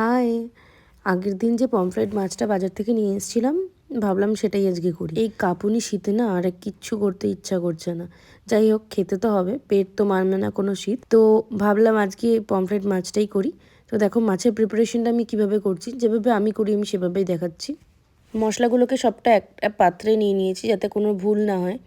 High, আগের দিন যে পমফ্রেট মাছটা বাজার থেকে নিয়ে এসেছিলাম, ভাবলাম সেটাই আজকে করি। এই কাঁপুনি শীতে না আর কিচ্ছু করতে ইচ্ছা করছে না। যাই হোক, খেতে তো হবে, পেট তো মানবে না কোনো শীত। তো ভাবলাম আজকে পমফ্রেট মাছটাই করি। তো দেখো মাছের প্রিপারেশনটা আমি কিভাবে করছি, যেভাবে আমি করি আমি সেভাবেই দেখাচ্ছি। মশলাগুলোকে সবটা একটা পাত্রে নিয়ে নিয়েছি যাতে কোনো ভুল না হয়।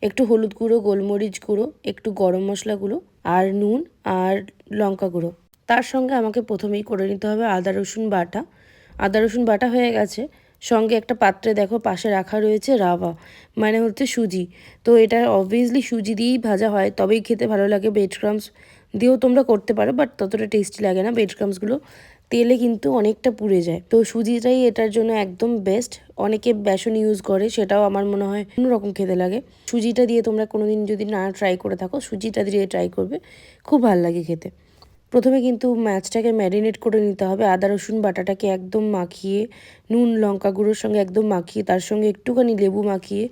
একটু হলুদ গুঁড়ো, গোলমরিচ গুঁড়ো, একটু গরম মশলা গুঁড়ো আর নুন আর লঙ্কা গুঁড়ো। তার সঙ্গে আমাকে প্রথমেই করে নিতে হবে আদা রসুন বাটা। আদা রসুন বাটা হয়ে গেছে, সঙ্গে একটা পাত্রে দেখো পাশে রাখা রয়েছে রাভা, মানে হচ্ছে সুজি। তো এটা অবভিয়াসলি সুজি দিয়েই ভাজা হয়, তবেই খেতে ভালো লাগে। ব্রেড ক্রাম্স দিয়েও তোমরা করতে পারো, বাট ততটা টেস্টি লাগে না। ব্রেড ক্রাম্সগুলো তেলে কিন্তু অনেকটা পুড়ে যায়, তো সুজিটাই এটার জন্য একদম বেস্ট। অনেকে বেসন ইউজ করে, সেটাও আমার মনে হয় অন্যরকম খেতে লাগে। সুজিটা দিয়ে তোমরা কোনোদিন যদি না ট্রাই করে থাকো, সুজিটা দিয়ে ট্রাই করবে, খুব ভালো লাগে খেতে। প্রথমে কিন্তু মাছটাকে ম্যারিনেট করে নিতে হবে। আদা রসুন বাটাটাকে একদম মাখিয়ে, নুন লঙ্কা গুঁড়োর সঙ্গে একদম মাখিয়ে, তার সঙ্গে একটুখানি লেবু মাখিয়ে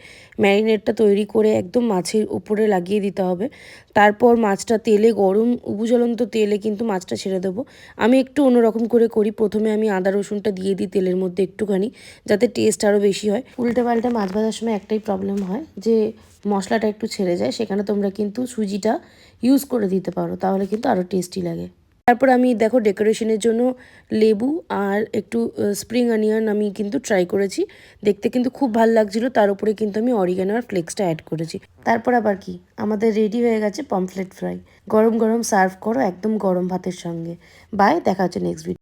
ম্যারিনেটটা তৈরি করে একদম মাছের উপরে লাগিয়ে দিতে হবে। তারপর মাছটা তেলে গরম উবুজ্বলন্ত তেলে কিন্তু মাছটা ছেড়ে দেবো। আমি একটু অন্যরকম করে করি, প্রথমে আমি আদা রসুনটা দিয়ে দিই তেলের মধ্যে একটুখানি, যাতে টেস্ট আরও বেশি হয়। উল্টে পাল্টে মাছ ভাজার সময় একটাই প্রবলেম হয় যে মশলাটা একটু ছেড়ে যায়, সেখানে তোমরা কিন্তু সুজিটা ইউজ করে দিতে পারো, তাহলে কিন্তু আরও টেস্টি লাগে। তারপর আমি দেখো ডেকোরেশনের জন্য লেবু আর একটু স্প্রিং অনিয়ন আমি কিন্তু ট্রাই করেছি, দেখতে কিন্তু খুব ভালো লাগছিলো। তার উপরে কিন্তু আমি অরিগানো আর ফ্লেক্সটা অ্যাড করেছি। তারপর আবার কি, আমাদের রেডি হয়ে গেছে পমফ্রেট ফ্রাই। গরম গরম সার্ভ করো একদম গরম ভাতের সঙ্গে। বাই, দেখা হচ্ছে নেক্সট ভিডিও।